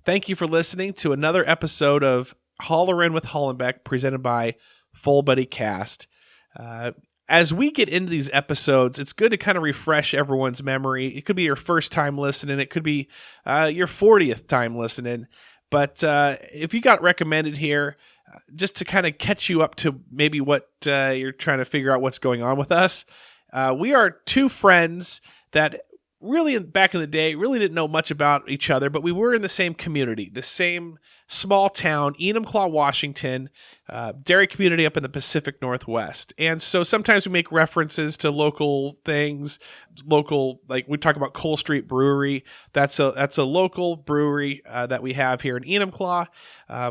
Thank you for listening to another episode of Hollerin with Hollenbeck, presented by Full Buddy Cast. As we get into these episodes, it's good to kind of refresh everyone's memory. It could be your first time listening. It could be your 40th time listening. But if you got recommended here, just to kind of catch you up to maybe what you're trying to figure out what's going on with us, we are two friends that really back in the day really didn't know much about each other, but we were in the same community, the same small town, Enumclaw, Washington, dairy community up in the Pacific Northwest. And so sometimes we make references to local things, like we talk about Cole Street Brewery. That's a local brewery that we have here in Enumclaw.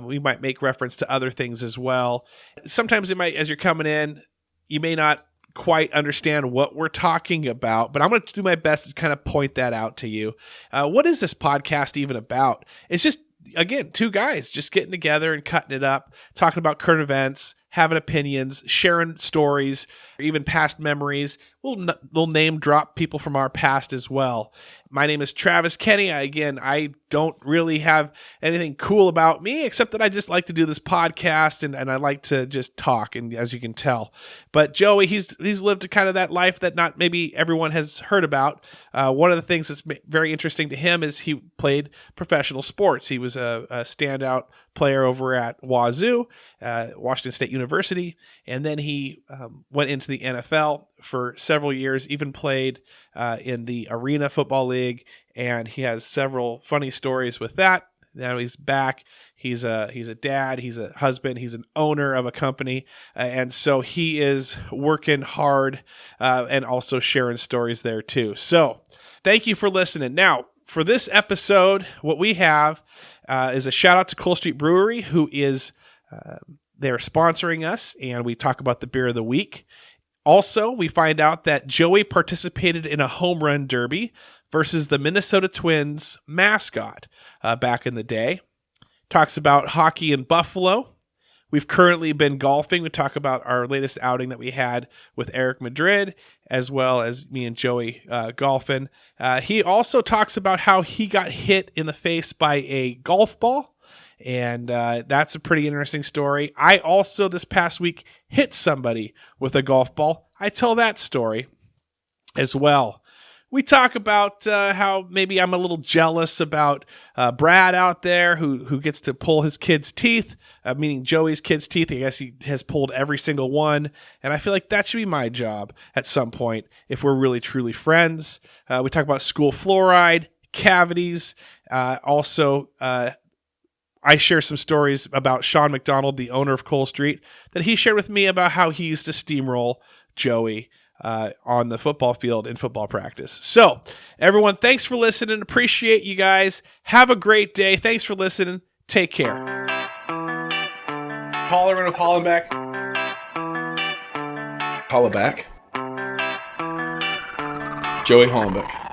We might make reference to other things as well. Sometimes it might, as you're coming in, you may not quite understand what we're talking about, but I'm going to do my best to kind of point that out to you. What is this podcast even about? It's just, again, two guys just getting together and cutting it up, talking about current events, having opinions, sharing stories, or even past memories. We'll name drop people from our past as well. My name is Travis Kenny. I don't really have anything cool about me, except that I just like to do this podcast and I like to just talk, and as you can tell. But Joey, he's lived kind of that life that not maybe everyone has heard about. One of the things that's very interesting to him is he played professional sports. He was a standout player over at Wazoo, Washington State University, and then he went into the NFL for several years, even played in the Arena Football League, and he has several funny stories with that. Now he's back. He's a dad. He's a husband. He's an owner of a company, and so he is working hard and also sharing stories there too. So thank you for listening. Now, for this episode, what we have is a shout out to Cole Street Brewery, who is they're sponsoring us, and we talk about the beer of the week. Also, we find out that Joey participated in a home run derby versus the Minnesota Twins mascot back in the day. Talks about hockey in Buffalo. We've currently been golfing. We talk about our latest outing that we had with Eric Madrid, as well as me and Joey golfing. He also talks about how he got hit in the face by a golf ball. And that's a pretty interesting story. I also, this past week, hit somebody with a golf ball. I tell that story as well. We talk about how maybe I'm a little jealous about Brad out there who gets to pull his kids' teeth, meaning Joey's kids' teeth. I guess he has pulled every single one. And I feel like that should be my job at some point if we're really, truly friends. We talk about school fluoride, cavities, also I share some stories about Sean McDonald, the owner of Cole Street, that he shared with me about how he used to steamroll Joey on the football field in football practice. So, everyone, thanks for listening. Appreciate you guys. Have a great day. Thanks for listening. Take care. Hollerin with Hollenbeck. Holleback. Joey Hollenbeck.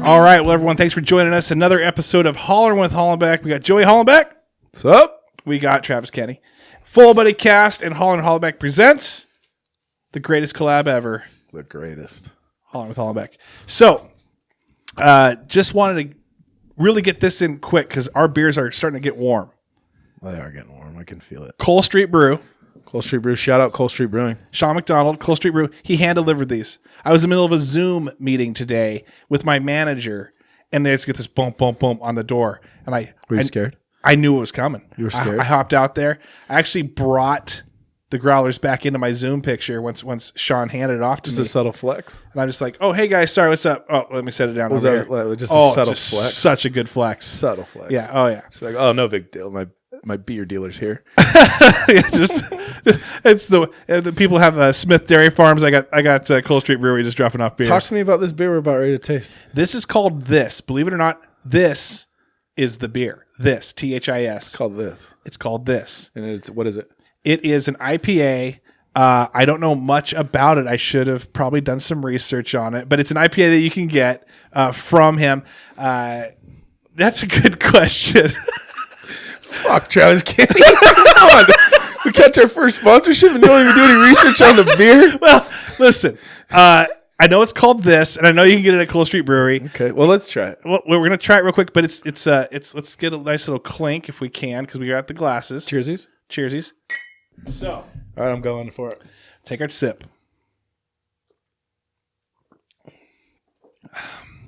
All right, well, everyone, thanks for joining us. Another episode of Hollerin with Hollenbeck. We got Joey Hollenbeck. What's up? We got Travis Kenny. Full Buddy Cast and Hollerin Hollenbeck presents the greatest collab ever. The greatest. Hollerin with Hollenbeck. So, just wanted to really get this in quick because our beers are starting to get warm. They are getting warm. I can feel it. Cole Street Brew. Cole Street Brew. Shout out Cole Street Brewing. Sean McDonald, Cole Street Brew. He hand-delivered these. I was in the middle of a Zoom meeting today with my manager, and they just get this bump, bump, bump on the door. And Were you scared? I knew it was coming. You were scared? I hopped out there. I actually brought the growlers back into my Zoom picture once Sean handed it off to me. Just a subtle flex. And I'm just like, oh, hey, guys, sorry, what's up? Oh, let me set it down. Was that just a subtle flex? Such a good flex. Subtle flex. Yeah, oh, yeah. She's like, oh, no big deal. My beer dealer's here. It's the people have Smith Dairy Farms. I got Cole Street Brewery just dropping off beer. Talk to me about this beer we're about ready to taste. This is called This. Believe it or not, this is the beer. This, THIS. It's called This. It's called This. And what is it? It is an IPA. I don't know much about it. I should have probably done some research on it, but it's an IPA that you can get from him. That's a good question. Fuck, Travis Kenny. Come on. We catch our first sponsorship and don't even do any research on the beer. Well, listen, I know it's called this, and I know you can get it at Cool Street Brewery. Okay, well, let's try it. Well, we're gonna try it real quick, but it's let's get a nice little clink if we can because we got the glasses. Cheersies. Cheersies. So, All right, I'm going for it. take our sip.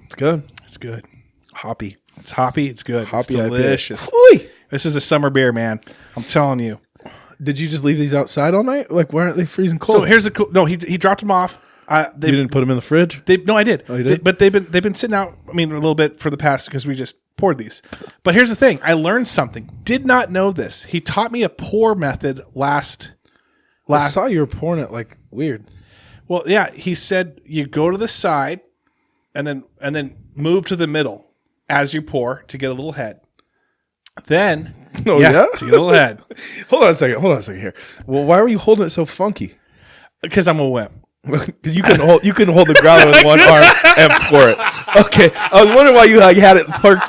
It's good. It's good. Hoppy. It's hoppy. It's good. Hoppy it's delicious. IPA. This is a summer beer, man. I'm telling you. Did you just leave these outside all night? Like, why aren't they freezing cold? So here's the cool. No, he dropped them off. You didn't put them in the fridge? No, I did. Oh, you did? But they've been sitting out. I mean, a little bit for the past because we just poured these. But here's the thing. I learned something. Did not know this. He taught me a pour method last. I saw you were pouring it like weird. Well, yeah. He said you go to the side, and then move to the middle as you pour to get a little head. Then, Oh, yeah? to get a little head. Hold on a second here. Well, why were you holding it so funky? Because I'm a wimp. Because you couldn't hold the growler with one arm and pour it. Okay, I was wondering why you like had it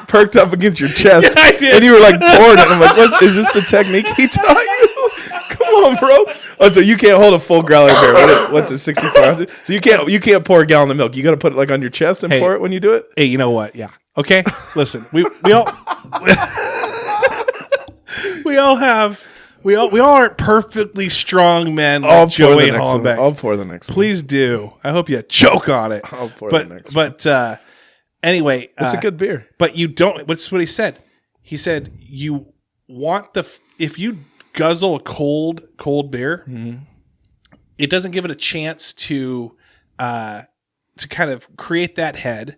perked up against your chest, Yeah, I did. and you were like pouring it. I'm like, what is this the technique he taught you? Come on, bro. Oh, so you can't hold a full growler beer. What's it? 64 ounces. So you can't pour a gallon of milk. You got to put it like on your chest and pour it when you do it. Hey, you know what? Yeah. Okay. Listen, we all we all aren't perfectly strong men like Joey Hollenbeck. I'll pour the next one. Please do. I hope you choke on it. I'll pour the next one. But anyway, It's a good beer. But you don't. What's what he said? He said you want if you guzzle a cold beer, it doesn't give it a chance to kind of create that head.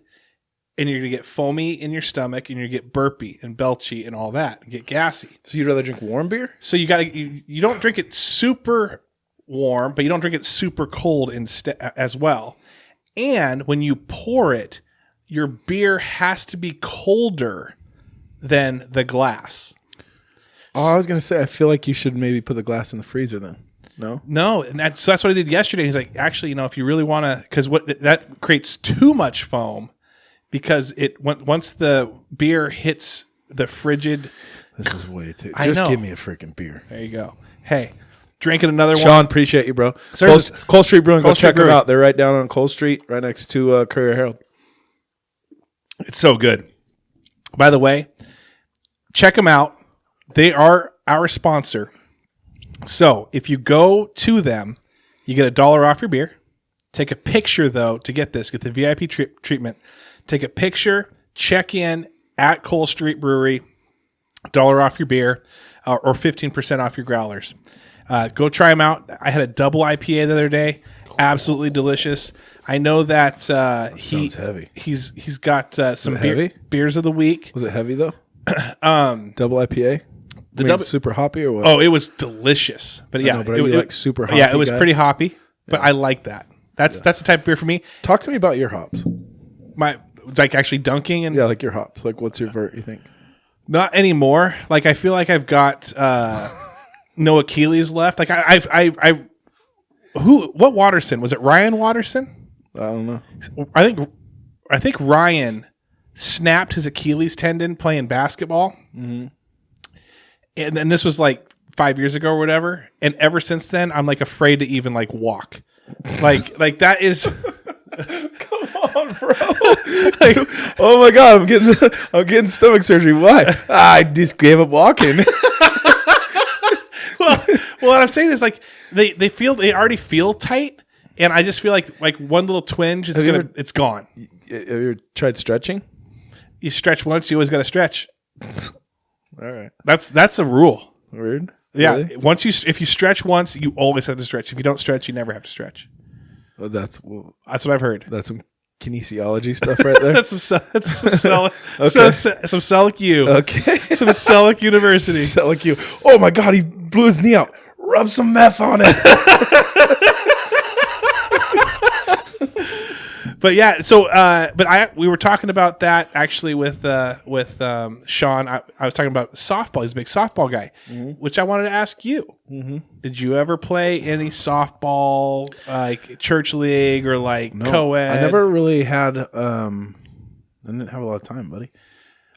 And you're going to get foamy in your stomach, and you're going to get burpy and belchy and all that, and get gassy. So you'd rather drink warm beer? So you don't drink it super warm, but you don't drink it super cold as well. And when you pour it, your beer has to be colder than the glass. Oh, I was going to say, I feel like you should maybe put the glass in the freezer then. No? No, and that's what I did yesterday. He's like, actually, if you really want to, because that creates too much foam. Because once the beer hits the frigid, This is way too. I Just know. give me a freaking beer. There you go. Hey, drinking another one. Sean, appreciate you, bro. Cole Street Brewing, go check them out. They're right down on Cole Street, right next to Courier Herald. It's so good. By the way, check them out. They are our sponsor. So if you go to them, you get $1 off your beer. Take a picture, though, to get this. Get the VIP treatment. Take a picture, check in at Cole Street Brewery, $1 off your beer, or 15% off your growlers. Go try them out. I had a double IPA the other day. Absolutely delicious. I know that Sounds heavy. He's got some heavy? beers of the week. Was it heavy though? Double IPA. Super hoppy or what? Oh, it was delicious. But yeah, but you like super hoppy? Yeah, it was guy? pretty hoppy. But I like that. That's the type of beer for me. Talk to me about your hops. Like actually dunking and Yeah, like your hops. Like, what's your vert? You think? not anymore. Like I feel like I've got no Achilles left. Like what Watterson? Was it Ryan Watterson? I don't know. I think Ryan snapped his Achilles tendon playing basketball. Mm-hmm. And then this was like 5 years ago or whatever. And ever since then, I'm like afraid to even like walk. Like that is. Come on, bro. Like, oh my god, I'm getting stomach surgery. Why? I just gave up walking. well, what I'm saying is like they already feel tight, and I just feel like one little twinge, it's gone. Have you ever tried stretching? You stretch once, you always got to stretch. All right, that's a rule. Weird. Yeah, Really? if you stretch once, you always have to stretch. If you don't stretch, you never have to stretch. Well, that's What I've heard. That's some kinesiology stuff right there. That's some Selleck. Okay. Some Selleck U. Okay. Some Selleck University. Selleck you. Oh my god, he blew his knee out. Rub some meth on it. But yeah, so we were talking about that actually with Sean. I was talking about softball. He's a big softball guy, which I wanted to ask you. Mm-hmm. Did you ever play any softball, like church league or like co-ed? I never really had. I didn't have a lot of time, buddy.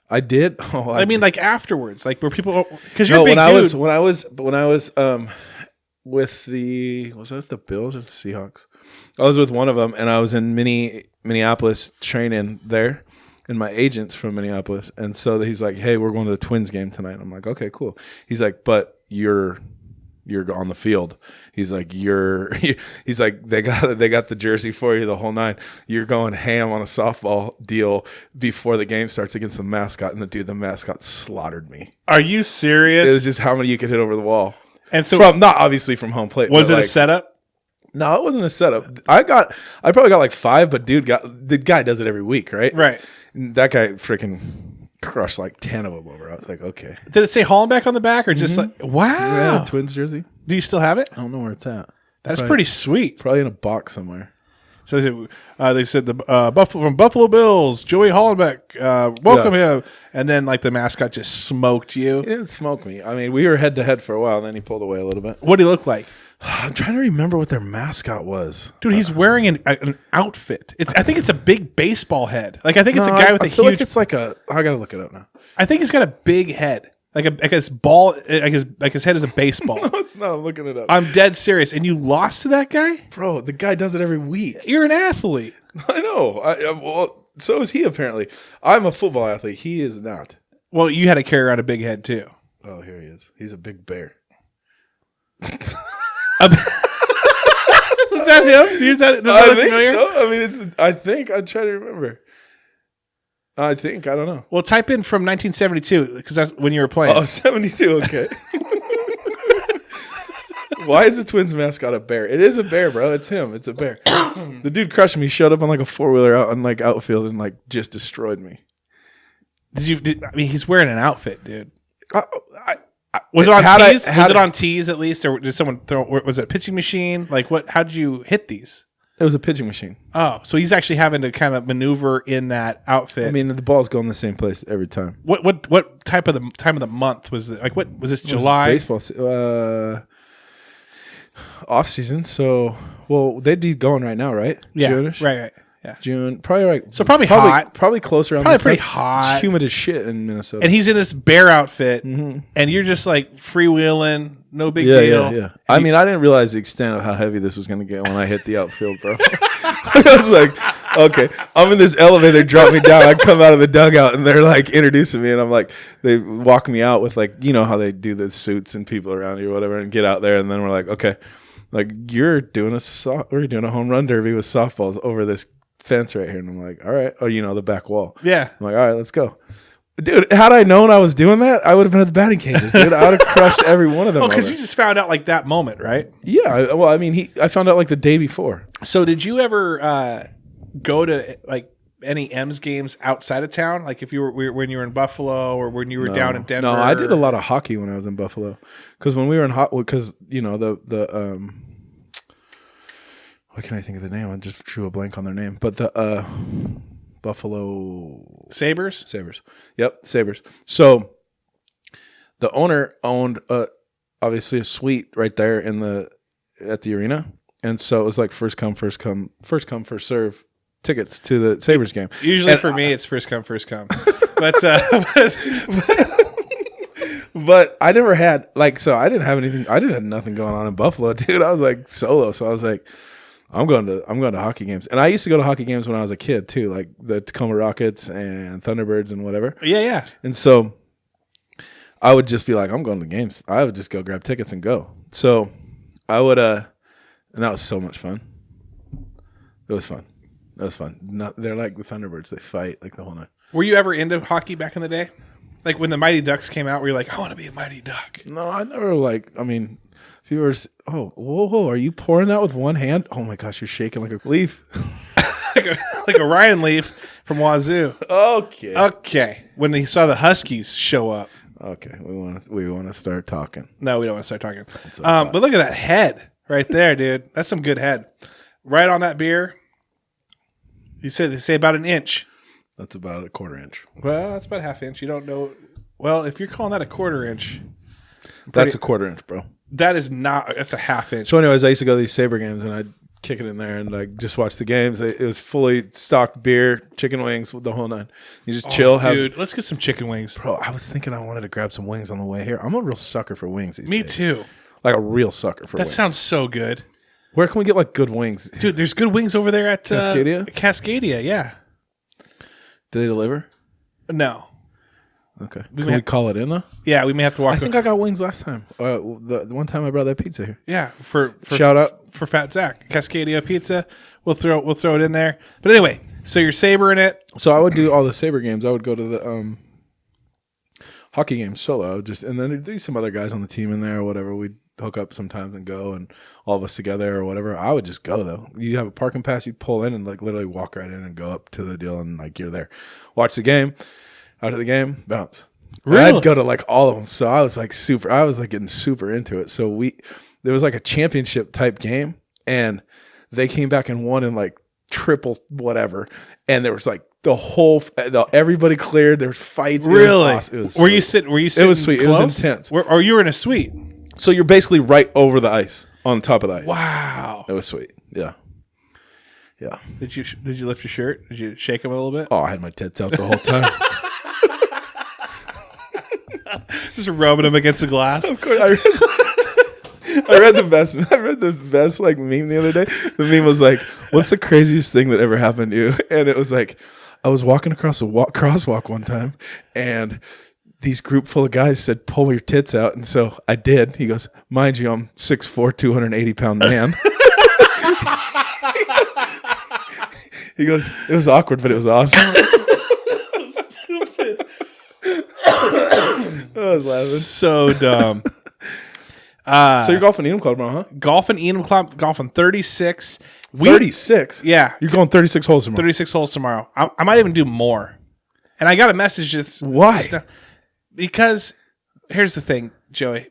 I did. I mean, like afterwards, like where people because you're a big dude. When I was was I with the Bills or the Seahawks? I was with one of them, and I was in Minneapolis training there, and my agent's from Minneapolis, and so he's like, "Hey, we're going to the Twins game tonight." I'm like, "Okay, cool." He's like, "But you're on the field." He's like, he's like, they got the jersey for you, the whole nine. You're going ham on a softball deal before the game starts against the mascot, and the mascot slaughtered me. Are you serious? It was just how many you could hit over the wall. And so, not obviously from home plate. Was it a setup? No, it wasn't a setup. I probably got like 5, but the guy does it every week, right? Right. And that guy freaking crushed like 10 of them over. I was like, okay. Did it say Hollenbeck on the back or just like, wow? Yeah, Twins jersey. Do you still have it? I don't know where it's at. That's pretty sweet. Probably in a box somewhere. So they said the from Buffalo Bills, Joey Hollenbeck, welcome him, and then like the mascot just smoked you. He didn't smoke me. I mean, we were head to head for a while, and then he pulled away a little bit. What did he look like? I'm trying to remember what their mascot was. Dude, he's wearing an outfit. I think it's a big baseball head. Like I think it's a guy with a huge. Like it's like I gotta look it up now. I think he's got a big head. Like his ball, like his head is a baseball. No, it's not. I'm looking it up. I'm dead serious. And you lost to that guy, bro. The guy does it every week. You're an athlete. I know. Well, so is he apparently. I'm a football athlete. He is not. Well, you had to carry around a big head too. Oh, here he is. He's a big bear. Was that him? Does that look familiar? So. I mean, I think I'm trying to remember. I don't know. Well, type in from 1972 because that's when you were playing. Oh, 72. Okay. Why is the Twins mascot a bear? It is a bear, bro. It's him. It's a bear. The dude crushed me. Showed up on like a 4-wheeler out on like outfield and like just destroyed me. I mean, he's wearing an outfit, dude. Was it on tees? Was it on tees at least, or did someone throw? Was it a pitching machine? Like what? How did you hit these? It was a pitching machine. Oh, so he's actually having to kind of maneuver in that outfit. I mean, the ball's going the same place every time. What time of the month was it? Like what was this? July? Baseball off season. So they'd be going right now, right? Yeah, June-ish? right. Yeah, June. Probably like so. Probably hot. Probably closer. Probably pretty hot. It's humid as shit in Minnesota. And he's in this bear outfit, and you're just like freewheeling. No big deal. Yeah. I mean, I didn't realize the extent of how heavy this was going to get when I hit the outfield, bro. I was like, okay, I'm in this elevator, drop me down. I come out of the dugout, and they're like introducing me, and I'm like, they walk me out with like, you know how they do the suits and people around you or whatever, and get out there, and then we're like, okay, like we're doing a home run derby with softballs over this fence right here, and I'm like, all right, the back wall. Yeah, I'm like, all right, let's go. Dude, had I known I was doing that, I would have been at the batting cages, dude. I would have crushed every one of them. Oh, because you just found out like that moment, right? Yeah. I found out like the day before. So did you ever go to like any M's games outside of town? Like if you were when you were in Buffalo or when you were down in Denver? No, I did a lot of hockey when I was in Buffalo. Because when we were in what can I think of the name? I just drew a blank on their name. But the Buffalo Sabres. Yep, Sabres. So the owner owned obviously a suite right there at the arena, and so it was like first come first serve tickets to the Sabres game. Usually for me, it's first come first come. But but I never had I didn't have anything. I didn't have nothing going on in Buffalo, dude. I was like solo, so I was like, I'm going to hockey games. And I used to go to hockey games when I was a kid too, like the Tacoma Rockets and Thunderbirds and whatever. Yeah. And so I would just be like, I'm going to the games. I would just go grab tickets and go. So I would and that was so much fun. It was fun. They're like the Thunderbirds. They fight like the whole night. Were you ever into hockey back in the day? Like when the Mighty Ducks came out, were you like, I want to be a Mighty Duck? No, I never if you were, whoa, are you pouring that with one hand? Oh my gosh, you're shaking like a leaf. like a Ryan Leaf from Wazoo. Okay. When they saw the Huskies show up. Okay, we want to start talking. No, we don't want to start talking. But look at that head right there, dude. That's some good head. Right on that beer. They say about an inch. That's about a quarter inch. Well, that's about a half inch. You don't know. Well, if you're calling that a quarter inch, that's a quarter inch, bro. That is not. That's a half inch. So, anyways, I used to go to these Sabre games, and I'd kick it in there and like just watch the games. It was fully stocked beer, chicken wings, with the whole nine. You just chill, dude. Let's get some chicken wings, bro. I was thinking I wanted to grab some wings on the way here. I'm a real sucker for wings these days. Me too. Like a real sucker for That wings. sounds so good. Where can we get like good wings? Dude, there's good wings over there at Cascadia? Cascadia, yeah. Do they deliver? No. Okay. Can we call it in though? Yeah, we may have to walk. I think I got wings last time. The one time I brought that pizza here. Yeah, for Shout out for Fat Zach. Cascadia Pizza. We'll throw it in there. But anyway, so you're sabering it. So I would do all the Sabre games. I would go to the hockey games solo. And then there'd be some other guys on the team in there or whatever. We'd hook up sometimes and go, and all of us together or whatever. I would just go though. You have a parking pass, you'd pull in and like literally walk right in and go up to the deal, and like you're there. Watch the game. Out of the game, bounce. Really? I'd go to like all of them. So I was like getting super into it. So there was like a championship type game, and they came back and won in like triple whatever. And there was like everybody cleared. There's fights. Really? It was awesome. It was were you sitting? It was sweet. Close? It was intense. Or you were in a suite? So you're basically right over the ice, on top of the ice. Wow. It was sweet. Yeah. Yeah. Did you lift your shirt? Did you shake him a little bit? Oh, I had my tits out the whole time. Just rubbing him against the glass. Of course, I read the best like meme the other day. The meme was like, "What's the craziest thing that ever happened to you?" And it was like, I was walking across a crosswalk one time, and these group full of guys said, "Pull your tits out," and so I did. He goes, "Mind you, I'm 6'4", 280-pound man." He goes, "It was awkward, but it was awesome." I was laughing. So dumb. So you're golfing Enum Club tomorrow, huh? Golfing Enum Club, golfing 36. 36? Yeah. You're going 36 holes tomorrow. 36 holes tomorrow. I might even do more. And I got a message that's... Why? Because here's the thing, Joey.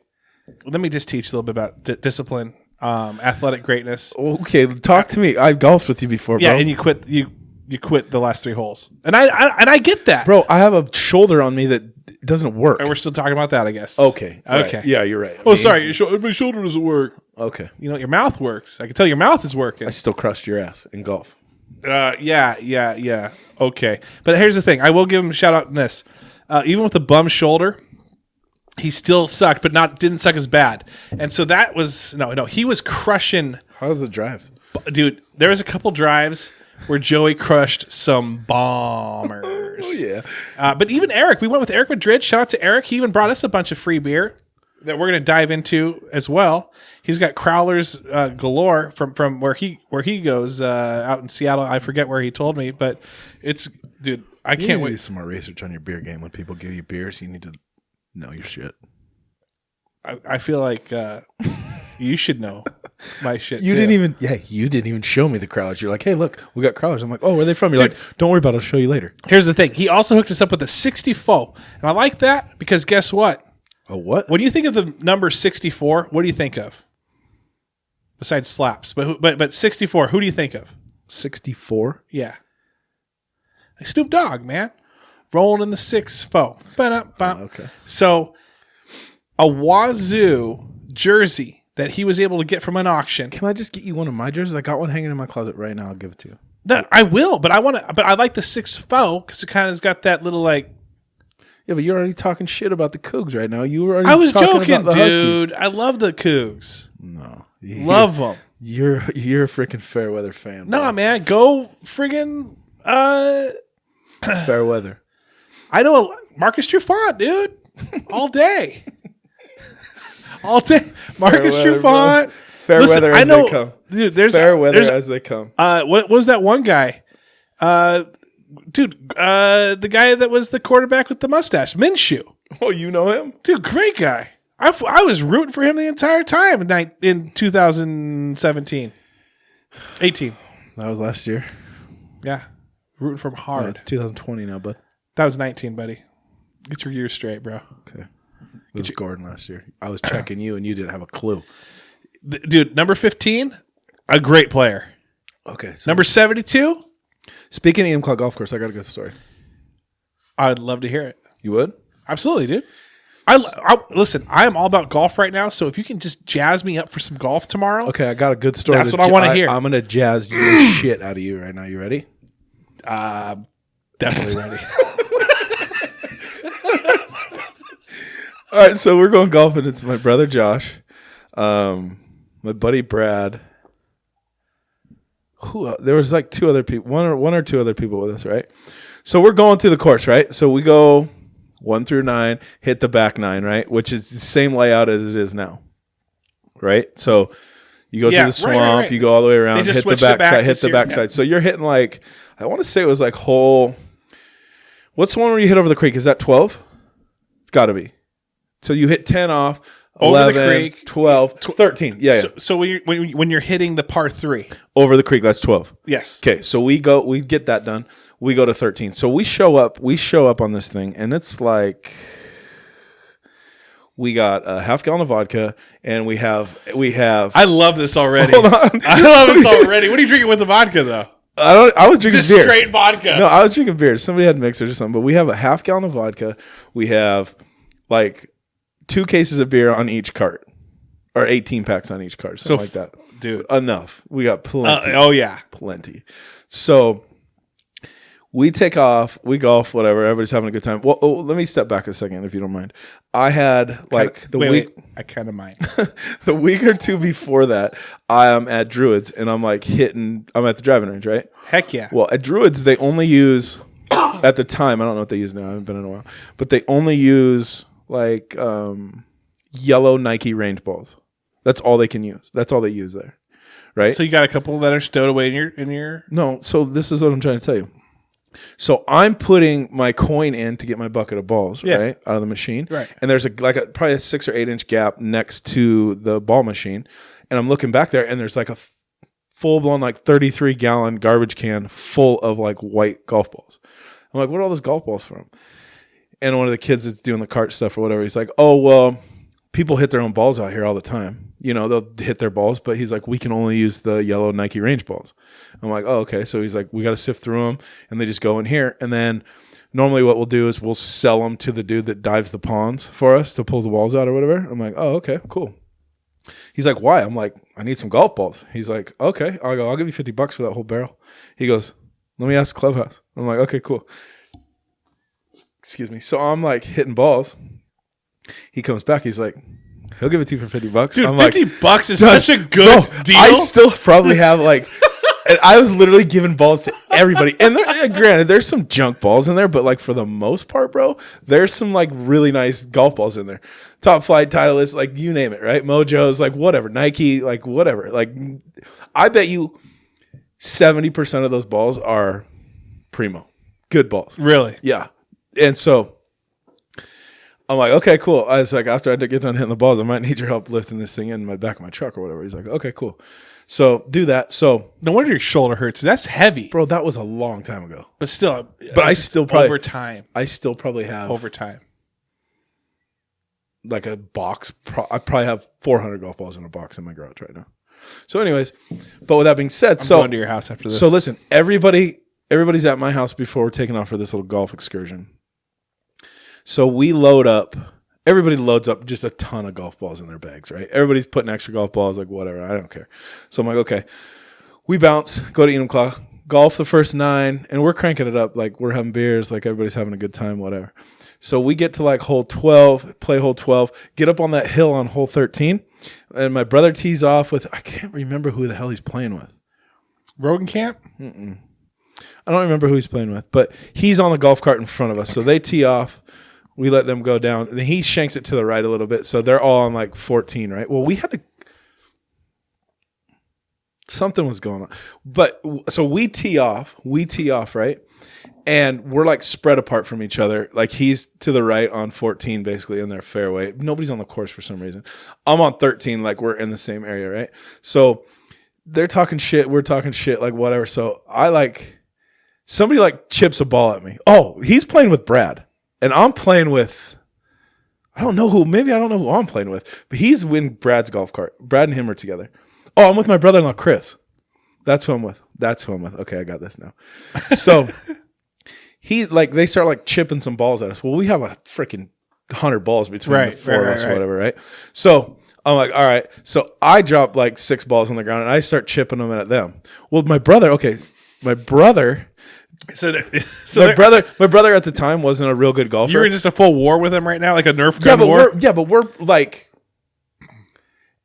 Let me just teach a little bit about discipline, athletic greatness. Okay, talk to me. I've golfed with you before, bro. Yeah, and you quit the last 3 holes. And I get that. Bro, I have a shoulder on me that doesn't work. And we're still talking about that, I guess. Okay. Okay. Right. Yeah, you're right. Sorry. My shoulder doesn't work. Okay. You know, your mouth works. I can tell your mouth is working. I still crushed your ass in golf. Yeah. Okay. But here's the thing. I will give him a shout out in this. Even with a bum shoulder, he still sucked, but didn't suck as bad. And so that was... No, he was crushing... How was the drives? Dude, there was a couple drives where Joey crushed some bombers. Oh, yeah. But even Eric, we went with Eric Madrid. Shout out to Eric. He even brought us a bunch of free beer that we're going to dive into as well. He's got crowlers galore from where he goes out in Seattle. I forget where he told me, but it's... Dude, I can't wait. Do some more research on your beer game. When people give you beers, you need to know your shit. I feel like you should know my shit. You didn't even show me the crowlers. You're like, hey, look, we got crowlers. I'm like, oh, where are they from? You're like, don't worry about it. I'll show you later. Here's the thing. He also hooked us up with a 64. And I like that because guess what? A what? When you think of the number 64, what do you think of? Besides slaps. But 64, who do you think of? 64? Yeah. Like Snoop Dogg, man. Rolling in the 6-4. Okay. So a Wazoo jersey that he was able to get from an auction. Can I just get you one of my jerseys? I got one hanging in my closet right now. I'll give it to you. That I will, but I like the 6-4 because it kind of has got that little like. Yeah, but you're already talking shit about the Cougs right now. You were already. I was talking joking, about the dude. Huskies. I love the Cougs. No, Love them. You're a freaking fair weather fan. Nah, bro. man, go friggin' Fair weather. I know Marcus Trufant, dude. All day. All day. Marcus weather, Trufant. Fair weather as they come. Dude, Fair weather as they come. What was that one guy? Dude, the guy that was the quarterback with the mustache, Minshew. Oh, you know him? Dude, great guy. I was rooting for him the entire time in 2017. 18. That was last year. Yeah. Rooting for him hard. Oh, it's 2020 now, bud. That was 19, buddy. Get your years straight, bro. Okay. It was Gordon last year. I was checking you, and you didn't have a clue. Dude, number 15, a great player. Okay. So Number 72, speaking of Enum Club Golf Course, I got a good story. I'd love to hear it. You would? Absolutely, dude. Listen, I am all about golf right now, so if you can just jazz me up for some golf tomorrow. Okay, I got a good story. That's what I want to hear. I'm going to jazz your shit out of you right now. You ready? Definitely ready. All right, so we're going golfing. It's my brother Josh. My buddy Brad. There was like two other people, one or two other people with us, right? So we're going through the course, right? So we go 1 through 9, hit the back 9, right? Which is the same layout as it is now, right? So you go through the swamp, you go all the way around, hit the backside, hit the backside. So you're hitting like, I want to say it was like what's the one where you hit over the creek? Is that 12? It's got to be. So you hit 10 off. 11, over the creek, 12, 13. Yeah. So when you're hitting the par 3 over the creek, that's 12. Yes. Okay. So we get that done. We go to 13. So we show up on this thing, and it's like we got a half gallon of vodka, and we have. I love this already. Hold on. I love this already. What are you drinking with the vodka though? I was drinking beer. Straight vodka. No, I was drinking beer. Somebody had mixers or something, but we have a half gallon of vodka. We have like 2 cases of beer on each cart, or 18 packs on each cart, something like that. Dude, enough. We got plenty. Oh yeah, plenty. So we take off, we golf, whatever. Everybody's having a good time. Well, let me step back a second, if you don't mind. I had like week. I kind of mind. The week or two before that, I am at Druids, and I'm like I'm at the driving range, right? Heck yeah. Well, at Druids, they only use at the time. I don't know what they use now. I haven't been in a while, but they only use like yellow Nike range balls. That's all they can use. That's all they use there, right? So you got a couple that are stowed away in your. No. So this is what I'm trying to tell you. So I'm putting my coin in to get my bucket of balls, right, out of the machine, right? And there's probably a 6 or 8 inch gap next to the ball machine, and I'm looking back there, and there's like a full blown like 33 gallon garbage can full of like white golf balls. I'm like, what are all those golf balls from? And one of the kids that's doing the cart stuff or whatever, he's like, oh, well, people hit their own balls out here all the time. You know, they'll hit their balls, but he's like, we can only use the yellow Nike range balls. I'm like, oh, okay. So he's like, we got to sift through them, and they just go in here. And then normally what we'll do is we'll sell them to the dude that dives the ponds for us to pull the balls out or whatever. I'm like, oh, okay, cool. He's like, why? I'm like, I need some golf balls. He's like, okay. I'll give you $50 for that whole barrel. He goes, let me ask the clubhouse. I'm like, okay, cool. Excuse me. So I'm like hitting balls. He comes back. He's like, he'll give it to you for $50. Dude, I'm $50 like, is such a good deal. I still probably have like, and I was literally giving balls to everybody. And granted, there's some junk balls in there, but like for the most part, bro, there's some like really nice golf balls in there. Top Flight, Titleist, like you name it, right? Mojo's, like whatever. Nike, like whatever. Like I bet you 70% of those balls are primo. Good balls. Really? Yeah. And so I'm like, okay, cool. I was like, after I get done hitting the balls, I might need your help lifting this thing in my back of my truck or whatever. He's like, okay, cool. So do that. So no wonder your shoulder hurts. That's heavy, bro. That was a long time ago. But still, I still probably over time. I still probably have over time, like a box. I probably have 400 golf balls in a box in my garage right now. So, anyways, but with that being said, I'm going to your house after this. So listen, everybody's at my house before we're taking off for this little golf excursion. So we load up. Everybody loads up just a ton of golf balls in their bags, right? Everybody's putting extra golf balls, like whatever. I don't care. So I'm like, okay. We bounce, go to Enumclaw, golf the first 9, and we're cranking it up. Like we're having beers, like everybody's having a good time, whatever. So we get to like hole 12, play hole 12, get up on that hill on hole 13, and my brother tees off with, I can't remember who the hell he's playing with. Rogan Camp? Mm-mm. I don't remember who he's playing with, but he's on the golf cart in front of us. So they tee off. We let them go down. And then he shanks it to the right a little bit. So they're all on like 14, right? Well, we had to. Something was going on. But so we tee off, right? And we're like spread apart from each other. Like he's to the right on 14, basically in their fairway. Nobody's on the course for some reason. I'm on 13, like we're in the same area, right? So they're talking shit. We're talking shit, like whatever. So somebody like chips a ball at me. Oh, he's playing with Brad. And I'm playing with, I don't know who I'm playing with, but he's in Brad's golf cart. Brad and him are together. Oh, I'm with my brother-in-law, Chris. That's who I'm with. Okay, I got this now. So they start like chipping some balls at us. Well, we have a freaking 100 balls between the four of us or whatever, right? So I'm like, all right. So I drop like 6 balls on the ground and I start chipping them at them. Well, my brother. My brother at the time wasn't a real good golfer. You're in just a full war with him right now, like a Nerf gun war? But we're like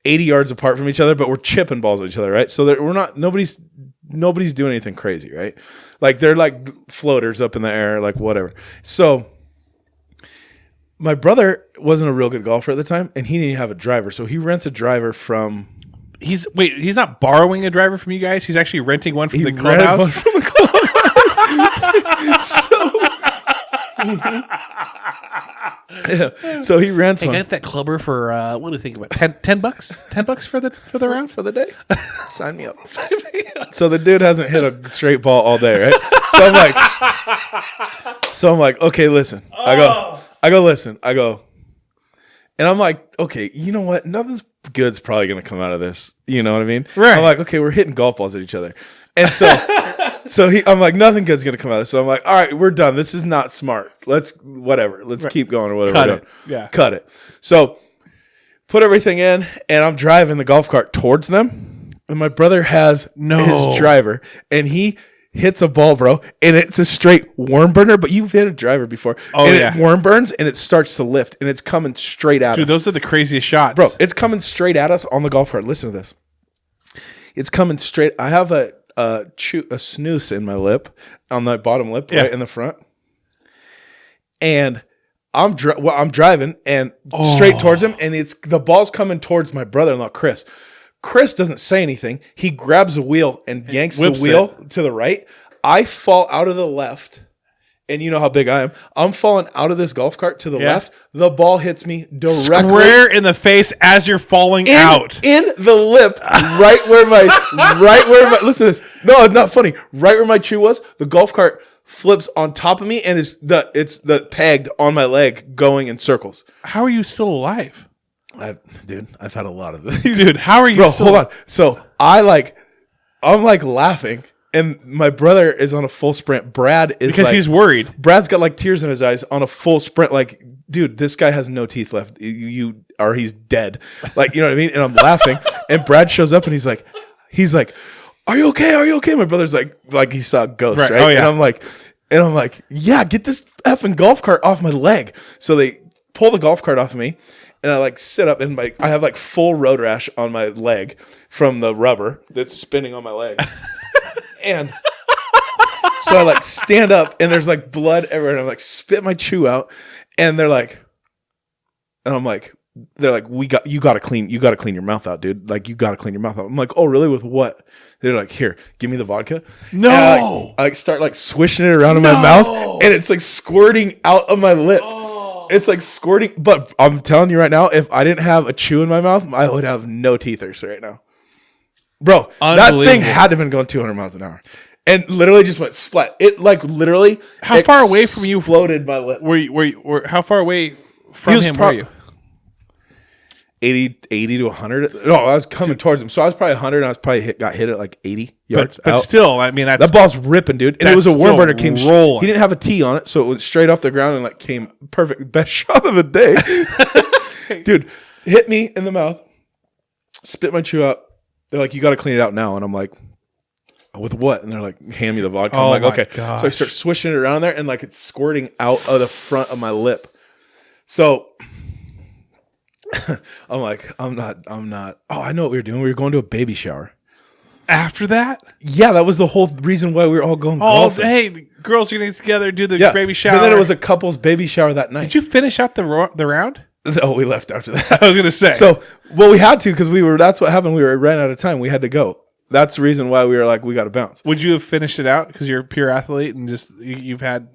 80 yards apart from each other, but we're chipping balls at each other, right? So we're not nobody's doing anything crazy, right? Like they're like floaters up in the air, like whatever. So my brother wasn't a real good golfer at the time, and he didn't have a driver, so he rents a driver from. He's not borrowing a driver from you guys. He's actually renting one from the rented clubhouse. one from the clubhouse. So he rents Hey, one. I got that clubber for what do you think about $10 $10 for the round for the day. Sign me up. So the dude hasn't hit a straight ball all day, right? So I'm like, okay, listen. I go, listen. And I'm like, okay, you know what? Nothing's good's probably going to come out of this. You know what I mean? Right. I'm like, okay, we're hitting golf balls at each other. And so I'm like, nothing good's going to come out of this. So I'm like, all right, we're done. This is not smart. Let's keep going or whatever. Cut it. Yeah. Cut it. So put everything in, and I'm driving the golf cart towards them. And my brother has his driver, and he hits a ball, bro, and it's a straight worm burner, but you've hit a driver before. Oh, and yeah. It worm burns, and it starts to lift, and it's coming straight at us. Dude, those are the craziest shots. Bro, it's coming straight at us on the golf cart. Listen to this. It's coming straight. I have a snooze in my lip, on my bottom lip, right in the front. And I'm driving, and straight towards him, and the ball's coming towards my brother-in-law, Chris. Chris doesn't say anything. He grabs a wheel and yanks the wheel to the right. I fall out of the left, and you know how big I am. I'm falling out of this golf cart to the left. The ball hits me directly. Square in the face as you're falling out. In the lip, right where my, listen to this. No, it's not funny. Right where my chew was, the golf cart flips on top of me, and it's the pegged on my leg going in circles. How are you still alive? I've had a lot of this. Dude, how are you Bro, still hold on. So I'm like laughing, and my brother is on a full sprint. Brad is because he's worried. Brad's got like tears in his eyes on a full sprint. Like, dude, this guy has no teeth left. He's dead. Like, you know what I mean? And I'm laughing, and Brad shows up, and he's like, "Are you okay? Are you okay?" My brother's like he saw a ghost, right? Oh, yeah. And I'm like, yeah, get this effing golf cart off my leg. So they pull the golf cart off of me. And I sit up, and I have full road rash on my leg from the rubber that's spinning on my leg. And so I stand up, and there's blood everywhere, and I'm spit my chew out, and they're like, you gotta clean your mouth out, dude. You gotta clean your mouth out. I'm like, oh really? With what? They're like, here, give me the vodka. No. And I start swishing it around in my mouth, and it's squirting out of my lip. It's squirting, but I'm telling you right now, if I didn't have a chew in my mouth, I would have no teethers right now. Bro, that thing had to have been going 200 miles an hour. And literally just went splat. It literally. How far away from you floated my lip? How far away from him were you? 80 to 100. No, I was coming towards him. So I was probably 100, and I was probably got hit at 80 yards. But still, I mean, that ball's ripping, dude. And it was a worm burner. Came rolling. He didn't have a tee on it, so it went straight off the ground and came perfect. Best shot of the day. Dude, hit me in the mouth, spit my chew out. They're like, you got to clean it out now. And I'm like, with what? And they're like, hand me the vodka. I'm like, okay. Gosh. So I start swishing it around there, and it's squirting out of the front of my lip. So I'm like, I'm not. Oh, I know what we were doing. We were going to a baby shower. After that? Yeah, that was the whole reason why we were all going golfing. Hey, the girls are going to get together and do the baby shower. And then it was a couple's baby shower that night. Did you finish out the round? No, we left after that. I was going to say. So, well, we had to because that's what happened. We ran out of time. We had to go. That's the reason why we were like, we got to bounce. Would you have finished it out because you're a pure athlete and just you've had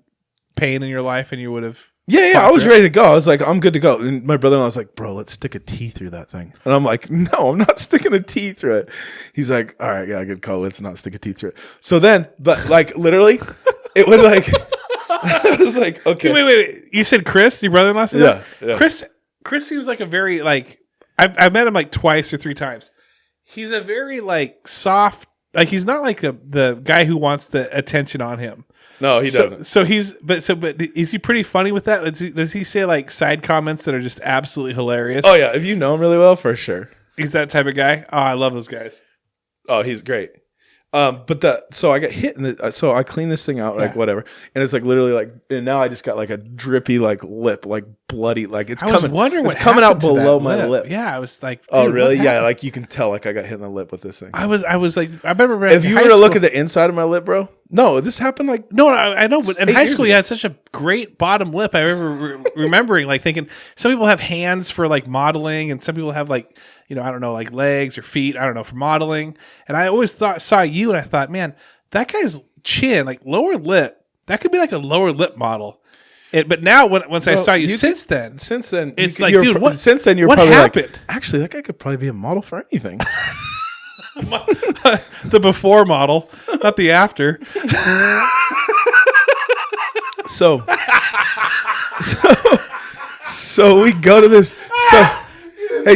pain in your life and you would have... Yeah, I was ready to go. I was like, I'm good to go. And my brother-in-law was like, bro, let's stick a T through that thing. And I'm like, no, I'm not sticking a T through it. He's like, all right, yeah, good call. Let's not stick a T through it. So then, but literally, it would I was like, okay. Wait. You said Chris, your brother-in-law said that? Yeah. Chris seems like a very, I've met him twice or three times. He's a very, soft, he's not the guy who wants the attention on him. No, he doesn't. But is he pretty funny with that? Does he say side comments that are just absolutely hilarious? Oh yeah, if you know him really well, for sure. He's that type of guy. Oh, I love those guys. Oh, he's great. So I got hit so I clean this thing out, whatever, and it's literally and now I just got a drippy lip, bloody, like it's I was coming. wondering It's what coming out happened to below that my lip. Yeah, I was like, dude, Oh, really? what Yeah, happened? like you can tell, like I got hit in the lip with this thing. I was like, I remember If you were to look at the inside of my lip, bro, no, this happened like No, I know, but in 8 high years school, ago. you had such a great bottom lip. I remember remembering, like, thinking some people have hands for like modeling, and some people have like, I don't know, like legs or feet, I don't know, for modeling. And I always saw you, and I thought, man, that guy's chin, like lower lip, that could be like a lower lip model. But now, once I saw you, since then, it's like, dude, what? Since then, you're what probably happened? like, actually, that guy could probably be a model for anything. The before model, not the after. So we go to this.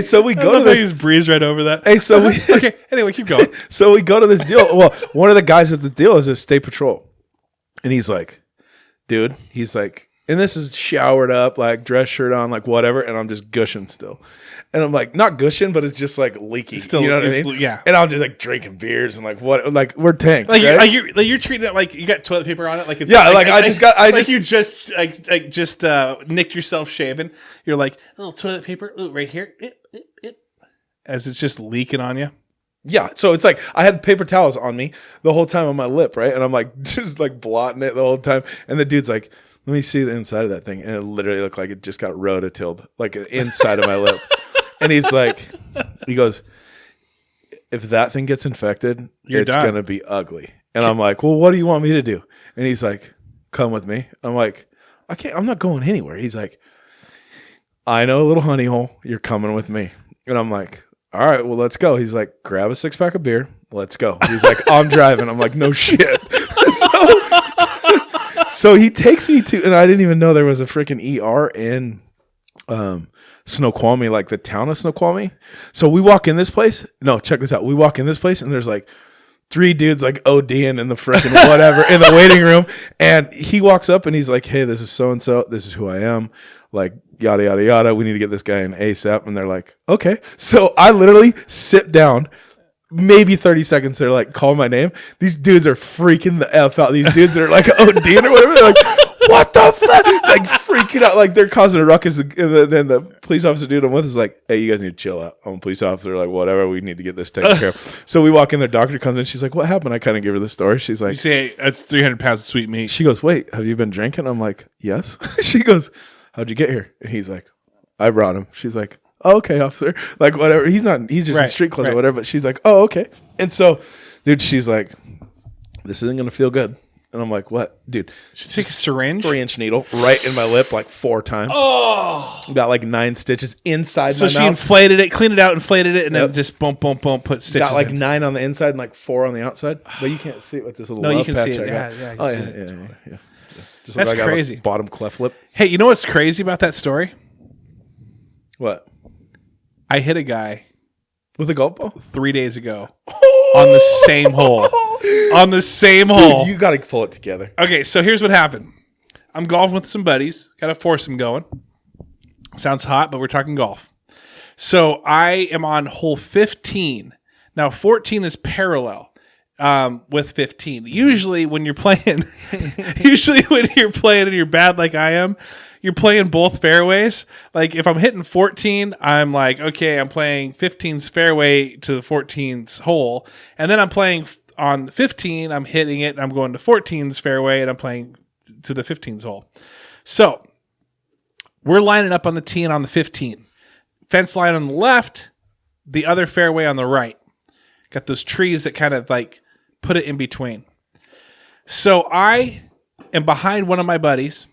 So we go to this. You just breeze right over that. Hey, so we Okay. Anyway, keep going. So we go to this deal. Well, one of the guys at the deal is a state patrol, and he's like, dude, and this is showered up, like dress shirt on, like whatever, and I'm just gushing still. And I'm like, not gushing, but it's just like leaky. Still, you know what I mean? Yeah. And I'm just like drinking beers and like what, like we're tanked. Like, right? you're treating it like you got toilet paper on it. Like it's you just nicked yourself shaving. You're like, a little toilet paper right here, as it's just leaking on you. Yeah, so it's like I had paper towels on me the whole time on my lip, right? And I'm like just like blotting it the whole time. And the dude's like, let me see the inside of that thing. And it literally looked like it just got rototilled, like inside of my lip. And he goes, if that thing gets infected, it's going to be ugly. And I'm like, well, what do you want me to do? And he's like, come with me. I'm like, I'm not going anywhere. He's like, I know a little honey hole. You're coming with me. And I'm like, all right, well, let's go. He's like, grab a 6-pack of beer. Let's go. He's like, I'm driving. I'm like, no shit. So he takes me to, and I didn't even know there was a freaking ER in Snoqualmie, like the town of Snoqualmie. So we walk in this place. No, check this out. We walk in this place, and there's like 3 dudes like ODing in the freaking whatever in the waiting room. And he walks up and he's like, hey, this is so-and-so. This is who I am. Like, yada, yada, yada. We need to get this guy in ASAP. And they're like, okay. So I literally sit down. Maybe 30 seconds, they're like, call my name. These dudes are freaking the F out. These dudes are like ODing or whatever. They're like, what the fuck? Like freaking out. Like they're causing a ruckus. And then the police officer dude I'm with is like, hey, you guys need to chill out. I'm a police officer. Like, whatever. We need to get this taken care of. So we walk in, their doctor comes in. She's like, what happened? I kind of give her the story. She's like, you say, that's 300 pounds of sweet meat. She goes, wait, have you been drinking? I'm like, yes. She goes, how'd you get here? And he's like, I brought him. She's like, oh, okay, officer. Like, whatever. He's just in street clothes or whatever. But she's like, oh, okay. And so, dude, she's like, this isn't going to feel good. And I'm like, what? Dude. She take a syringe? 3-inch needle right in my lip like 4 times. Oh. Got like 9 stitches inside my mouth. So she inflated it, cleaned it out, inflated it, and then just boom, put stitches got like in. 9 on the inside and like 4 on the outside. But you can't see it with this little love you can patch see it. I got. Yeah, Oh, yeah. Just That's like I got a crazy. bottom cleft lip. Hey, you know what's crazy about that story? What? I hit a guy With a golf ball? 3 days ago on the same hole. On the same hole. Dude, you got to pull it together. Okay, so here's what happened. I'm golfing with some buddies. Got a foursome going. Sounds hot, but we're talking golf. So I am on hole 15. Now 14 is parallel with 15. Usually when you're playing and you're bad like I am, you're playing both fairways. Like if I'm hitting 14, I'm like, okay, I'm playing 15's fairway to the 14's hole. And then I'm playing on 15, I'm hitting it, and I'm going to 14's fairway, and I'm playing to the 15's hole. So we're lining up on the tee and on the 15. Fence line on the left, the other fairway on the right. Got those trees that kind of like put it in between. So I am behind one of my buddies,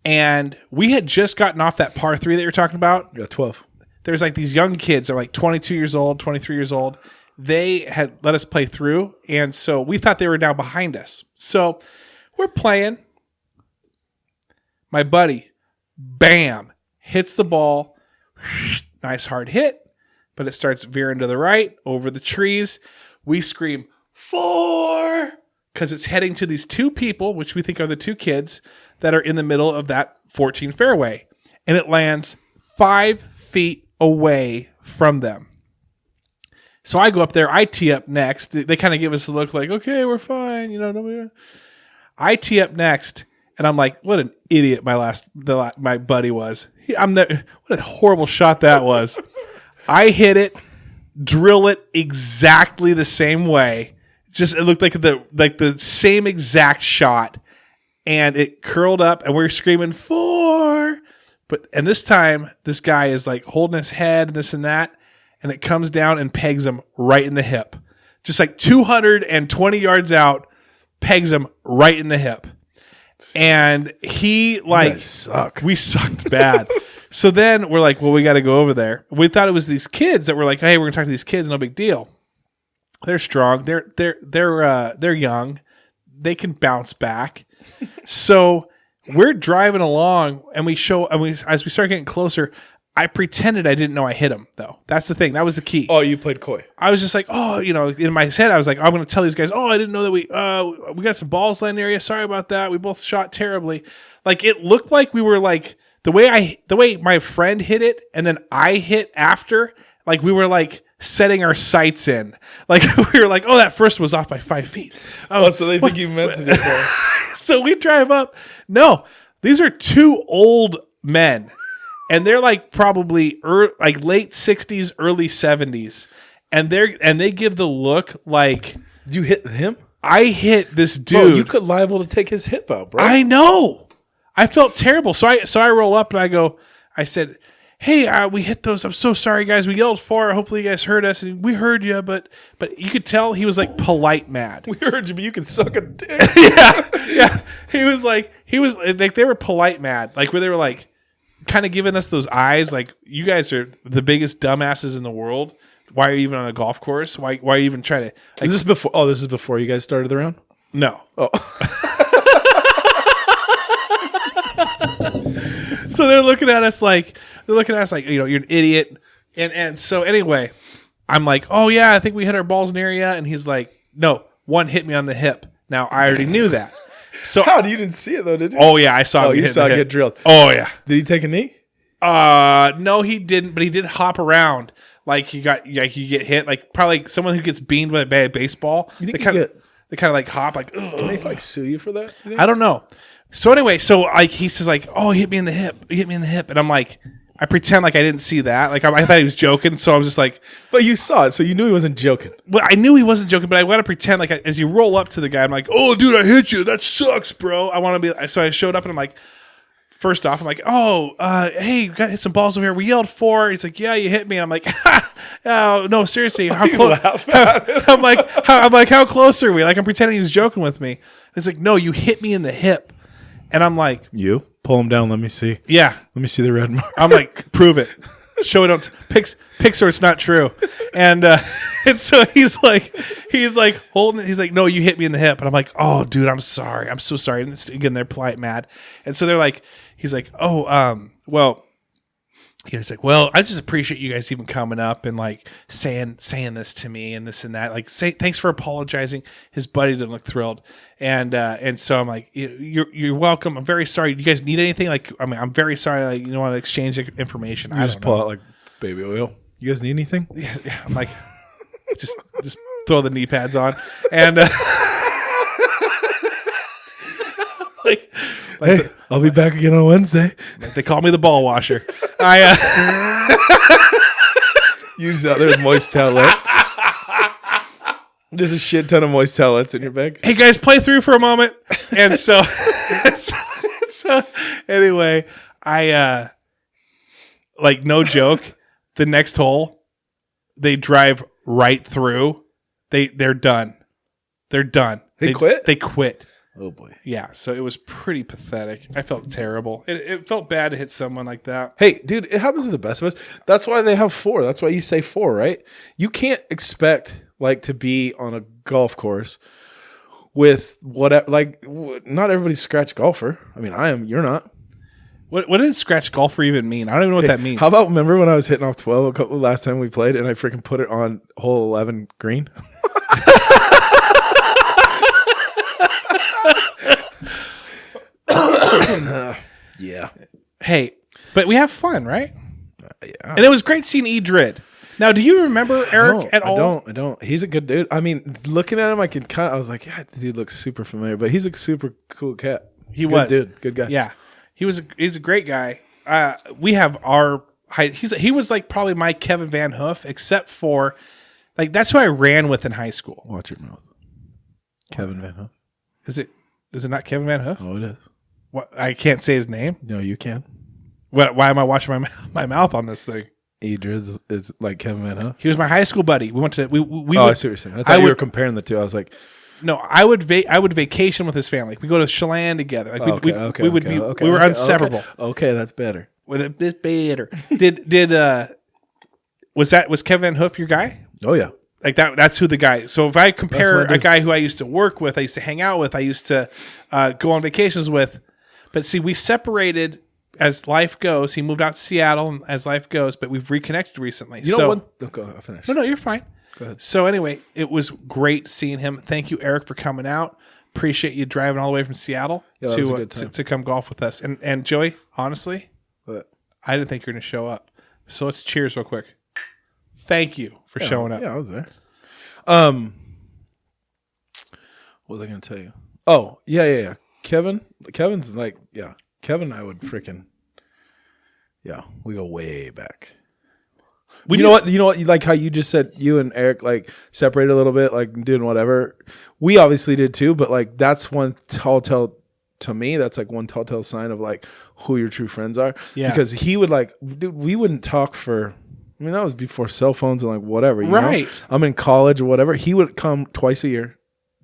and we had just gotten off that par 3 that you're talking about. Yeah, 12. There's like these young kids. They're like 22 years old, 23 years old. They had let us play through, and so we thought they were now behind us. So we're playing. My buddy, bam, hits the ball. Nice hard hit, but it starts veering to the right, over the trees. We scream, 4, because it's heading to these 2 people, which we think are the 2 kids, that are in the middle of that 14 fairway. And it lands 5 feet away from them. So I go up there. I tee up next. They kind of give us a look like, okay, we're fine. You know, nobody. I tee up next, And I'm like, what an idiot my buddy was. What a horrible shot that was. I hit it, drill it exactly the same way. It looked like the same exact shot. And it curled up and we're screaming 4. And this time this guy is like holding his head and this and that. And it comes down and pegs him right in the hip. Just like 220 yards out, pegs him right in the hip. And he we sucked bad. So then we're like, well, we got to go over there. We thought it was these kids that were like, hey, we're gonna talk to these kids. No big deal. They're strong. They're young. They can bounce back. So we're driving along, and as we start getting closer, I pretended I didn't know I hit him, though. That's the thing. That was the key. Oh, you played coy. I was just like, in my head, I was like, I'm going to tell these guys, I didn't know that we got some balls landing area. Sorry about that. We both shot terribly. Like, it looked like we were like, the way my friend hit it, and then I hit after, like we were like setting our sights in. Like, we were like, that first was off by 5 feet. So they think you meant to do that. So we drive up. No, these are 2 old men. And they're like probably late 60s, early 70s. And they give the look like... You hit him? I hit this dude. Bro, you could liable to take his hip out, bro. I know. I felt terrible. So I roll up and I said, hey, we hit those. I'm so sorry, guys. We yelled 4. Hopefully you guys heard us. And we heard you, but you could tell he was like polite mad. We heard you, but you can suck a dick. Yeah. He was like, they were polite mad. Like where they were like, kind of giving us those eyes like, you guys are the biggest dumbasses in the world. Why are you even on a golf course? Why are you even trying to... Like, is this before? This is before you guys started the round? No. Oh. So they're looking at us like, you're an idiot. And so anyway, I'm like, oh yeah, I think we hit our balls in area. And he's like, no, one hit me on the hip. Now I already knew that. So how? You didn't see it though, did you? Oh yeah, I saw him. You saw it get drilled. Oh yeah. Did he take a knee? No, he didn't. But he did hop around. Like you get hit. Like probably someone who gets beamed with a bad baseball. You think they kind of like hop. Like, ugh. Can they like sue you for that? I don't know. So anyway, like he says like, oh, he hit me in the hip. He hit me in the hip, and I'm like, I pretend like I didn't see that. Like I thought he was joking, so I was just like... But you saw it, so you knew he wasn't joking. Well, I knew he wasn't joking, but I want to pretend like as you roll up to the guy, I'm like, oh, dude, I hit you. That sucks, bro. I want to be... So I showed up, and I'm like... First off, I'm like, hey, you got to hit some balls over here. We yelled 4. He's like, yeah, you hit me. And I'm like, oh, no, seriously. How close? I'm like, how close are we? Like, I'm pretending he's joking with me. He's like, no, you hit me in the hip. And I'm like... You? Pull him down. Let me see. Yeah. Let me see the red mark. I'm like, prove it. Show it on pick so it's not true. And so he's like holding it. He's like, no, you hit me in the hip. And I'm like, oh, dude, I'm sorry. I'm so sorry. And again, they're polite mad. And so they're like, he's like, oh, well, he's like, well, I just appreciate you guys even coming up and like saying this to me and this and that. Like, thanks for apologizing. His buddy didn't look thrilled. And so I'm like, you're welcome. I'm very sorry. Do you guys need anything? Like, I mean, I'm very sorry. Like, you don't want to exchange information. I just pull out like baby oil. You guys need anything? Yeah. I'm like, just throw the knee pads on. And hey, I'll be back again on Wednesday. Like they call me the ball washer. Use out there with moist towelettes. There's a shit ton of moist towelettes in your bag. Hey guys, play through for a moment. And so anyway, I like no joke, the next hole, they drive right through. They're done. They're done. They quit? They quit. Oh boy. Yeah, so it was pretty pathetic. I felt terrible. It felt bad to hit someone like that. Hey, dude, it happens to the best of us. That's why they have 4. That's why you say 4, right? You can't expect like to be on a golf course with whatever. Like, not everybody's scratch golfer. I mean, I am. You're not. What did scratch golfer even mean? I don't even know what that means. How about remember when I was hitting off 12 last time we played and I freaking put it on hole 11 green? Yeah. Hey, but we have fun, right? Yeah. And it was great seeing Edred. Now, do you remember Eric at all? I don't. He's a good dude. I mean, looking at him, I was like, yeah, the dude looks super familiar, but he's a super cool cat. He was. Good guy. Yeah. He's a great guy. We have our he was like probably my Kevin Van Hoof, except for like that's who I ran with in high school. Watch your mouth. Kevin Van Hoof. Is it not Kevin Van Hoof? Oh, it is. What, I can't say his name. No, you can. Why am I watching my mouth on this thing? Idris is like Kevin Van Hoof. He was my high school buddy. We went to we. I see what you're saying. I thought you were comparing the two. I was like, no, I would vacation with his family. We go to Chelan together. Like we were inseparable. Okay, that's better. With a bit better. Was Kevin Van Hoof your guy? Oh yeah. Like that's who the guy. So if I compare a guy who I used to work with, I used to hang out with, I used to go on vacations with, but see, we separated as life goes. He moved out to Seattle as life goes, but we've reconnected recently. You know what? Go, I'll finish. No, you're fine. Go ahead. So anyway, it was great seeing him. Thank you, Eric, for coming out. Appreciate you driving all the way from Seattle to come golf with us. And Joey, honestly, what? I didn't think you were going to show up. So let's cheers real quick. Thank you for showing up. Yeah, I was there. What was I going to tell you? Oh, yeah. Kevin's like, yeah. Kevin and I would freaking, yeah, we go way back. You know what? Like how you just said you and Eric like separated a little bit, like doing whatever. We obviously did too, but like that's one telltale to me. That's like one telltale sign of like who your true friends are. Yeah. Because he would like, dude, we wouldn't talk for. I mean, that was before cell phones and like whatever. You know? I'm in college or whatever. He would come twice a year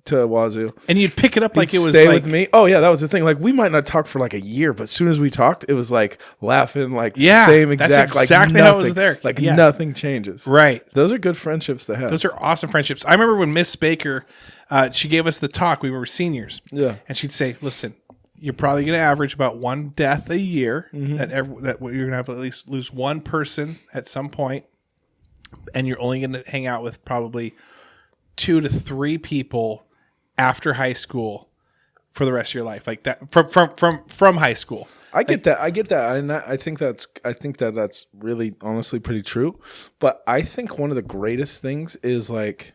to Wazoo, and you'd pick it up like it was stay like, with me. Oh yeah, that was the thing. Like we might not talk for like a year, but as soon as we talked, it was like laughing, like same exact, that's like exactly nothing, how it was there. Like nothing changes. Right. Those are good friendships to have. Those are awesome friendships. I remember when Miss Baker, she gave us the talk. We were seniors. Yeah, and she'd say, "Listen, you're probably going to average about one death a year. Mm-hmm. That you're going to have to at least lose one person at some point, and you're only going to hang out with probably 2 to 3 people after high school for the rest of your life, like that from high school." I get that. And I think that's really honestly pretty true. But I think one of the greatest things is like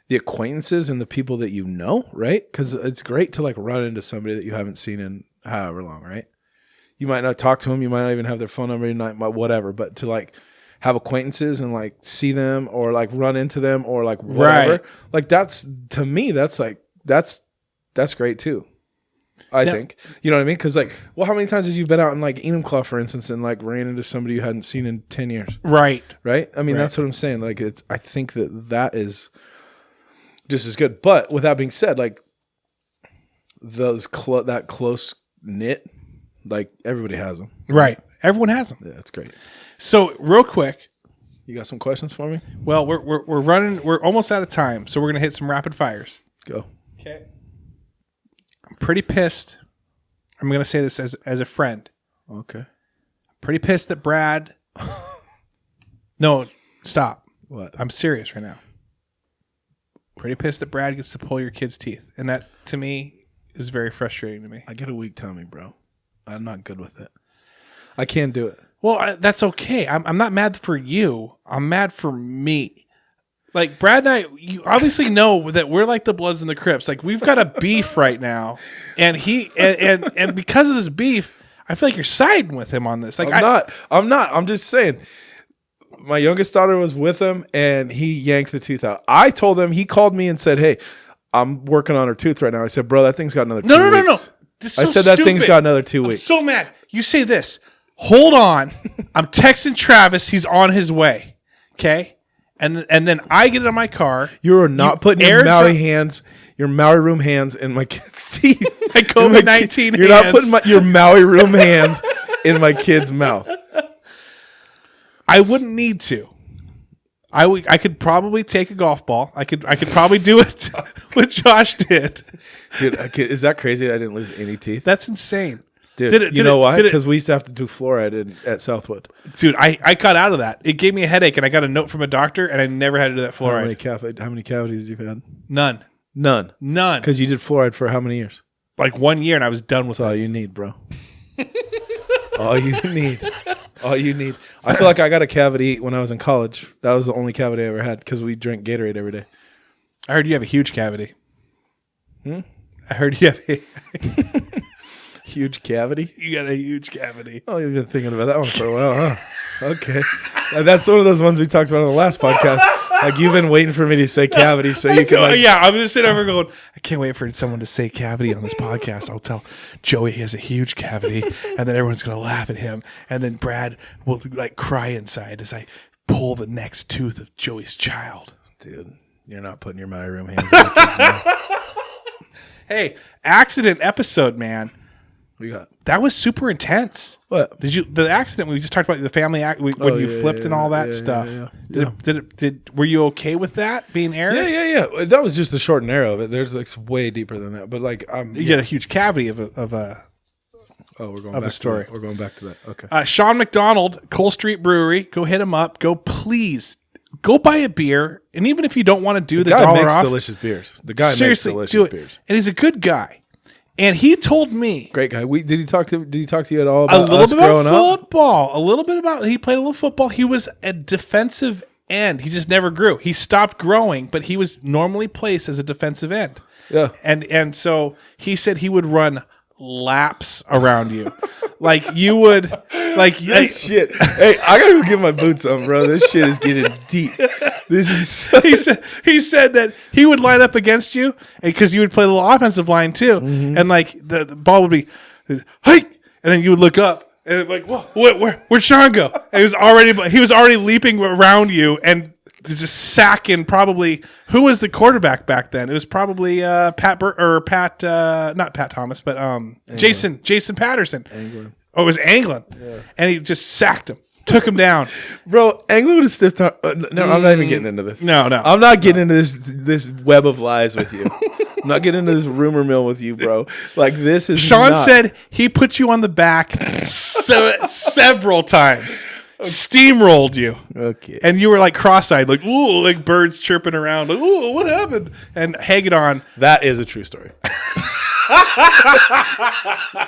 the acquaintances and the people that you know, right? Because it's great to like run into somebody that you haven't seen in however long, right? You might not talk to them, you might not even have their phone number, you might whatever, but to like have acquaintances and like see them or like run into them or like whatever, right. Like that's, to me, that's like that's great too. I think, you know what I mean? Because like, well, how many times have you been out in like Enumclaw, for instance, and like ran into somebody you hadn't seen in 10 years? Right. I mean, that's what I'm saying. Like, I think that is just as good. But with that being said, like that close knit, like everybody has them. Right. Everyone has them. Yeah, that's great. So real quick, you got some questions for me? Well, we're running. We're almost out of time, so we're gonna hit some rapid fires. Go. Okay. I'm pretty pissed. I'm gonna say this as a friend. Okay. Pretty pissed that Brad. No, stop. What? I'm serious right now. Pretty pissed that Brad gets to pull your kid's teeth, and that to me is very frustrating to me. I get a weak tummy, bro. I'm not good with it. I can't do it. Well, that's okay. I'm not mad for you. I'm mad for me. Like Brad and I, you obviously know that we're like the Bloods and the Crips. Like we've got a beef right now, and and because of this beef, I feel like you're siding with him on this. Like I'm not. I'm just saying. My youngest daughter was with him, and he yanked the tooth out. I told him. He called me and said, "Hey, I'm working on her tooth right now." I said, "Bro, that thing's got another 2 weeks." No. This is I said that thing's got another 2 weeks. I'm so mad. You say this. Hold on. I'm texting Travis. He's on his way. Okay? And then I get in my car. You are not putting your Maui room hands in my kid's teeth. My COVID-19 hands. You're not putting your Maui room hands in my kid's mouth. I wouldn't need to. I could probably take a golf ball. I could probably do it what Josh did. Dude, is that crazy that I didn't lose any teeth? That's insane. Dude, you know why? Because we used to have to do fluoride at Southwood. Dude, I got out of that. It gave me a headache, and I got a note from a doctor, and I never had to do that fluoride. How many cavities you've had? None. Because you did fluoride for how many years? Like 1 year, and I was done with it. That's all you need, bro. That's all you need. All you need. I feel like I got a cavity when I was in college. That was the only cavity I ever had because we drank Gatorade every day. I heard you have a huge cavity. I heard you have a Huge cavity. you got a huge cavity. Oh, you've been thinking about that one for a while, huh? Okay. That's one of those ones we talked about on the last podcast. Like, you've been waiting for me to say cavity so you can, like... Yeah, I'm just sitting over going, I can't wait for someone to say cavity on this podcast. I'll tell Joey he has a huge cavity, and then everyone's going to laugh at him, and then Brad will, like, cry inside as I pull the next tooth of Joey's child. Dude, you're not putting your My Room hands on the kid's mouth. Hey, accident episode, man. We got... That was super intense. What? The accident we just talked about, the family when you flipped and all that stuff. Yeah. Were you okay with that being aired? Yeah. That was just the short and narrow of it. There's like way deeper than that. But like, you get a huge cavity of a we're going of back a story. We're going back to that. Okay. Sean McDonald, Cole Street Brewery. Go hit him up. Please go buy a beer. And even if you don't want to do the guy dollar makes off, delicious beers. The guy seriously, makes do delicious it. beers. And he's a good guy. And he told me great guy. Did he talk to you at all a about little us bit growing about up? football? A little bit about he played a little football. He was a defensive end. He just never grew. He stopped growing, but he was normally placed as a defensive end. Yeah. And so he said he would run laps around you. Like you would Shit. Hey, I gotta go get my boots on, bro. This shit is getting deep. This is so... he said that he would line up against you because you would play a little offensive line too. Mm-hmm. And like the ball would be, hey, and then you would look up and like, where'd Sean go? And he was already leaping around you and just sacking probably, who was the quarterback back then? It was probably not Pat Thomas, but Jason Patterson. England. Oh, it was Anglin. Yeah. And he just sacked him. Took him down. Bro, Anglin would have stiffed no, I'm not even getting into this. No. I'm not getting into this web of lies with you. I'm not getting into this rumor mill with you, bro. Like, this is Sean said he put you on the back several times. Steamrolled you. Okay. And you were like cross-eyed, like, ooh, like birds chirping around. Like, ooh, what happened? And hanging on. That is a true story.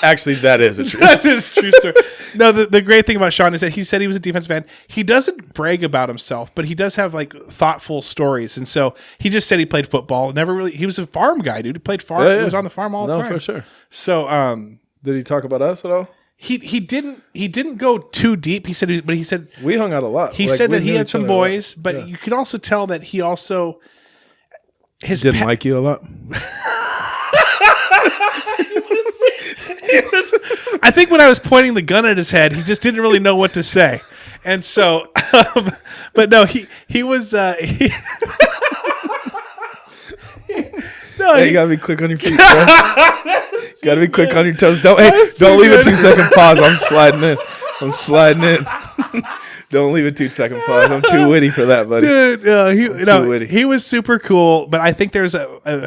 Actually, that is a true story. That is a true story. No, the great thing about Sean is that he said he was a defensive end. He doesn't brag about himself, but he does have like thoughtful stories. And so he just said he played football. He was a farm guy, dude. He played farm. Yeah. He was on the farm all the time. No, for sure. So, did he talk about us at all? He didn't go too deep. He said we hung out a lot. He said that he had some boys, but you could also tell that he also didn't like you a lot. I think when I was pointing the gun at his head, he just didn't really know what to say, and so. But no, he was. No, you gotta be quick on your feet, bro. Gotta be quick on your toes. Don't leave a 2-second pause. I'm sliding in. Don't leave a 2-second pause. I'm too witty for that, buddy. Dude, too witty. He was super cool, but I think there's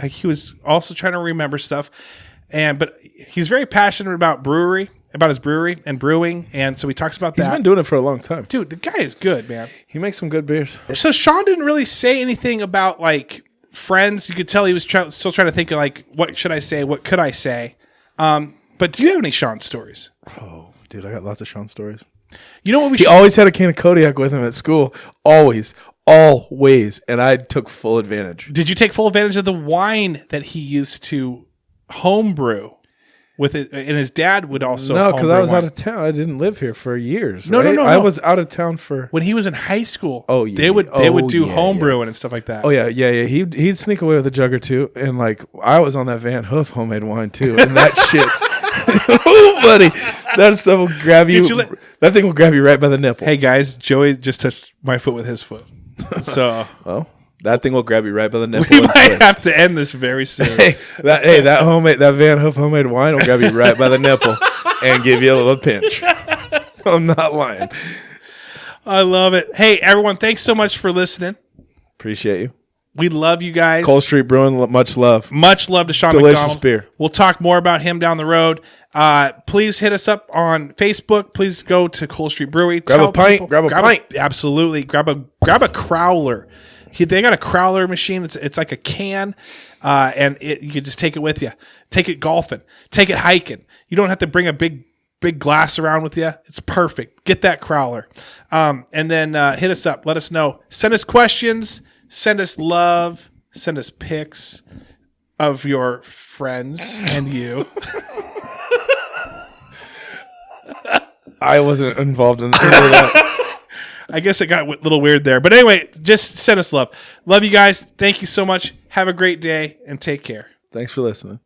he was also trying to remember stuff, but he's very passionate about his brewery and brewing, and so he talks about that. He's been doing it for a long time. Dude, the guy is good, man. He makes some good beers. So Sean didn't really say anything about like friends. You could tell he was still trying to think of like, what should I say? What could I say? But do you have any Sean stories? Oh, dude, I got lots of Sean stories. You know what he always had a can of Kodiak with him at school. Always. And I took full advantage. Did you take full advantage of the wine that he used to homebrew with it? And his dad would also No, because I was out of town. I didn't live here for years. No. I was out of town for when he was in high school. Oh yeah, they would do homebrewing and stuff like that. Oh yeah. He'd sneak away with a jug or two, and like I was on that Van Hoof homemade wine too, and that shit. Oh, buddy, that stuff will grab you. That thing will grab you right by the nipple. Hey guys, Joey just touched my foot with his foot. So, well, that thing will grab you right by the nipple. We might have to end this very soon. That Van Hoof homemade wine will grab you right by the nipple and give you a little pinch. I'm not lying. I love it. Hey, everyone, thanks so much for listening. Appreciate you. We love you guys. Cole Street Brewing, much love. Much love to Sean Delicious McDonald. Beer. We'll talk more about him down the road. Please hit us up on Facebook. Please go to Cole Street Brewery. Grab a pint. Absolutely. Grab a crowler. They got a crowler machine. It's like a can, and you can just take it with you. Take it golfing. Take it hiking. You don't have to bring a big glass around with you. It's perfect. Get that crowler. And then hit us up. Let us know. Send us questions. Send us love. Send us pics. of your friends and you. I wasn't involved in any of that. I guess it got a little weird there. But anyway, just send us love. Love you guys. Thank you so much. Have a great day and take care. Thanks for listening.